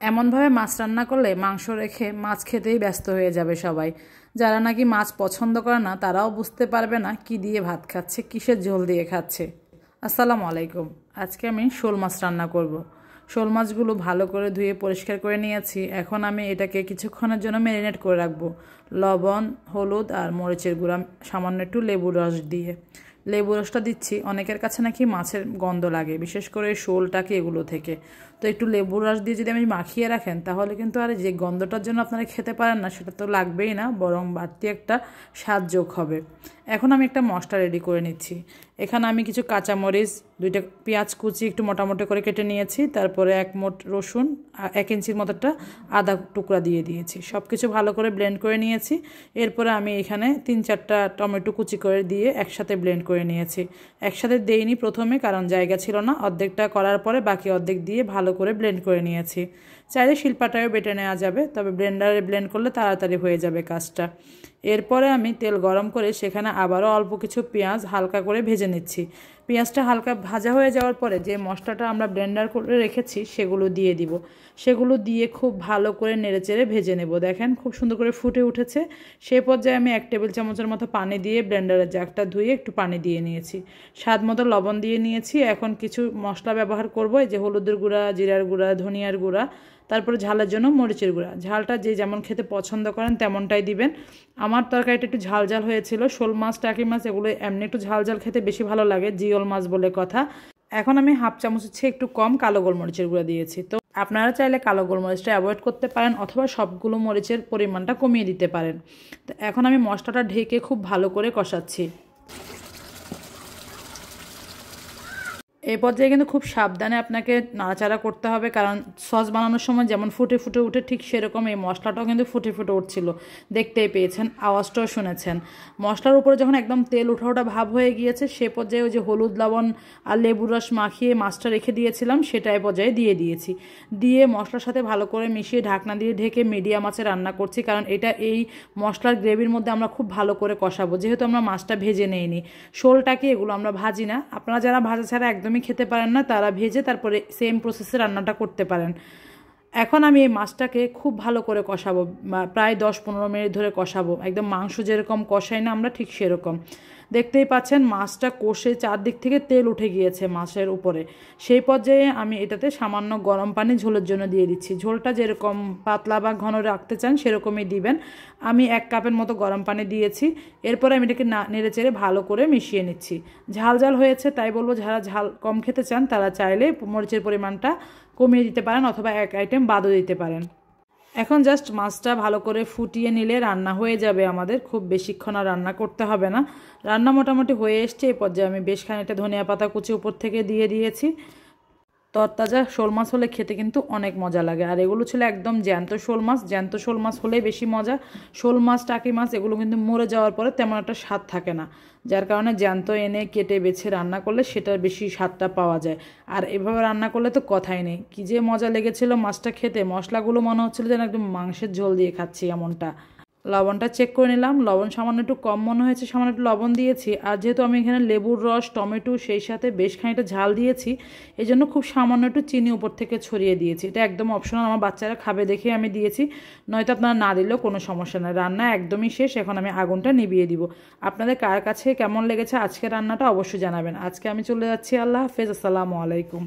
এমনভাবে মাছ রান্না করলে মাংস রেখে মাছ খেতেই ব্যস্ত হয়ে যাবে সবাই। যারা নাকি মাছ পছন্দ করে না তারাও বুঝতে পারবে না কি দিয়ে ভাত খাচ্ছে, কিসের ঝোল দিয়ে খাচ্ছে। আসসালামু আলাইকুম। আজকে আমি শোল মাছ রান্না করব। শোল মাছগুলো ভালো করে ধুয়ে পরিষ্কার করে নিয়েছি। এখন আমি এটাকে কিছুক্ষণের জন্য ম্যারিনেট করে রাখবো লবণ, হলুদ আর মরিচের গুঁড়া, সামান্য একটু লেবুর রস দিয়ে। লেবু রসটা দিচ্ছি, অনেকের কাছে নাকি মাছের গন্ধ লাগে, বিশেষ করে শোলটাকে এগুলো থেকে। তো একটু লেবুর রস দিয়ে যদি আমি মাখিয়ে রাখেন তাহলে কিন্তু আর যে গন্ধটার জন্য আপনারা খেতে পারেন না সেটা তো লাগবেই না, বরং বাড়তি একটা স্বাদ যোগ হবে। এখন আমি একটা মশলা রেডি করে নিচ্ছি। এখানে আমি কিছু কাঁচামরিচ, 2টা পেঁয়াজ কুচি একটু মোটামুটি করে কেটে নিয়েছি, তারপরে 1 মুঠ রসুন, 1 ইঞ্চির মতো একটা আদা টুকরা দিয়ে দিয়েছি। সব কিছু ভালো করে ব্লেন্ড করে নিয়েছি। এরপরে আমি এখানে 3-4টা টমেটো কুচি করে দিয়ে একসাথে ব্লেন্ড করে নিয়েছি। একসাথে দেইনি প্রথমে, কারণ জায়গা ছিল না। অর্ধেকটা করার পরে বাকি অর্ধেক দিয়ে ভালো করে ব্লেন্ড করে নিয়েছি। চাইলে শিলপাটায়ও বেটে নেওয়া যাবে, তবে ব্লেন্ডারে ব্লেন্ড করলে তাড়াতাড়ি হয়ে যাবে কাজটা। এরপরে আমি তেল গরম করে সেখানে আবারও অল্প কিছু পেঁয়াজ হালকা করে ভেজে নিচ্ছি। পেঁয়াজটা হালকা ভাজা হয়ে যাওয়ার পরে যে মশলাটা আমরা ব্লেন্ডার করে রেখেছি সেগুলো দিয়ে দিব। সেগুলো দিয়ে খুব ভালো করে নেড়েচেড়ে ভেজে নেব। দেখেন খুব সুন্দর করে ফুটে উঠেছে। সেই পর্যায়ে আমি 1 টেবিল চামচের মতো পানি দিয়ে ব্লেন্ডারের জাগটা ধুয়ে একটু পানি দিয়ে নিয়েছি। স্বাদ মতো লবণ দিয়ে নিয়েছি। এখন কিছু মশলা ব্যবহার করব, এই যে হলুদের গুঁড়া, জিরার গুঁড়া, ধনিয়ার গুঁড়া, তারপরে ঝালের জন্য মরিচের গুঁড়া। ঝালটা যে যেমন খেতে পছন্দ করেন তেমনটাই দিবেন। আমার তরকারিটা একটু ঝাল ঝাল হয়েছিল। শোল মাছ, টাকি মাছ এগুলো এমনি একটু ঝাল ঝাল খেতে বেশি ভালো লাগে, জিওল মাছ বলে কথা। এখন আমি 1/2 চামচের চেয়ে একটু কম কালো গোলমরিচের গুঁড়া দিয়েছি। তো আপনারা চাইলে কালো গোলমরিচটা অ্যাভয়েড করতে পারেন, অথবা সবগুলো মরিচের পরিমাণটা কমিয়ে দিতে পারেন। তো এখন আমি মশলাটা ঢেকে খুব ভালো করে কষাচ্ছি। এই পর্যায়ে কিন্তু খুব সাবধানে আপনাকে নাড়াচাড়া করতে হবে, কারণ সস বানানোর সময় যেমন ফুটে ফুটে উঠে ঠিক সেরকম এই মশলাটাও কিন্তু ফুটে ফুটে উঠছিল। দেখতেই পেয়েছেন, আওয়াজটাও শুনেছেন। মশলার উপরে যখন একদম তেল ওঠা ভাব হয়ে গিয়েছে সে পর্যায়ে ওই যে হলুদ, লবণ আর লেবুর রস মাখিয়ে মাছটা রেখে দিয়েছিলাম সেটা এই পর্যায়ে দিয়ে দিয়েছি। দিয়ে মশলার সাথে ভালো করে মিশিয়ে ঢাকনা দিয়ে ঢেকে মিডিয়াম আঁচে রান্না করছি, কারণ এটা এই মশলার গ্রেভির মধ্যে আমরা খুব ভালো করে কষাবো, যেহেতু আমরা মাছটা ভেজে নেইনি। শোলটাকে এগুলো আমরা ভাজি না। আপনারা যারা ভাজা ছাড়া একদমই খেতে পারেন না তারা ভেজে তারপরে সেম প্রসেসে রান্নাটা করতে পারেন। এখন আমি এই মাছটাকে খুব ভালো করে কষাবো, প্রায় 10-15 মিনিট ধরে কষাবো। একদম মাংস যেরকম কষাই না আমরা, ঠিক সেরকম। দেখতেই পাচ্ছেন মাছটা কষে চারদিক থেকে তেল উঠে গিয়েছে মাছের উপরে। সেই পর্যায়ে আমি এটাতে সামান্য গরম পানি ঝোলের জন্য দিয়ে দিচ্ছি। ঝোলটা যেরকম পাতলা বা ঘন রাখতে চান সেরকমই দিবেন। আমি 1 কাপের মতো গরম পানি দিয়েছি। এরপরে আমি এটাকে নেড়েচেড়ে ভালো করে মিশিয়ে নিচ্ছি। ঝাল ঝাল হয়েছে, তাই বলবো যারা ঝাল কম খেতে চান তারা চাইলে মরিচের পরিমাণটা কমিয়ে দিতে পারেন, অথবা 1 আইটেম বাদও দিতে পারেন। এখন জাস্ট মাছটা ভালো করে ফুটিয়ে নিলে রান্না হয়ে যাবে আমাদের। খুব বেশিক্ষণ আর রান্না করতে হবে না। রান্না মোটামুটি হয়ে এসছে। এই পর্যায়ে আমি বেশ খানিকটা ধনিয়া পাতা কুচি উপর থেকে দিয়ে দিয়েছি। তরতাজা শোল মাছ হলে খেতে কিন্তু অনেক মজা লাগে। আর এগুলো ছিল একদম জ্যান্ত শোল মাছ। জ্যান্ত শোল মাছ হলেই বেশি মজা। শোল মাছ, টাকি মাছ এগুলো কিন্তু মরে যাওয়ার পরে তেমন একটা স্বাদ থাকে না, যার কারণে জ্যান্ত এনে কেটে বেছে রান্না করলে সেটার বেশি স্বাদটা পাওয়া যায়। আর এভাবে রান্না করলে তো কথাই নেই, কী যে মজা লেগেছিল মাছটা খেতে। মশলাগুলো মনে হচ্ছিল যেন একদম মাংসের ঝোল দিয়ে খাচ্ছি এমনটা। লবণটা চেক করে নিলাম, লবণ সামান্য একটু কম মনে হয়েছে, সামান্য একটু লবণ দিয়েছি। আর যেহেতু আমি এখানে লেবুর রস, টমেটো সেই সাথে বেশ খানিকটা ঝাল দিয়েছি, এই জন্য খুব সামান্য একটু চিনি উপর থেকে ছড়িয়ে দিয়েছি। এটা একদম অপশনাল, আমার বাচ্চারা খাবে দেখে আমি দিয়েছি, নয়তো আপনারা না দিলেও কোনো সমস্যা নেই। রান্না একদমই শেষ, এখন আমি আগুনটা নিভিয়ে দিব। আপনাদের কার কাছে কেমন লেগেছে আজকের রান্নাটা অবশ্যই জানাবেন। আজকে আমি চলে যাচ্ছি। আল্লাহ হাফেজ, আসসালামু আলাইকুম।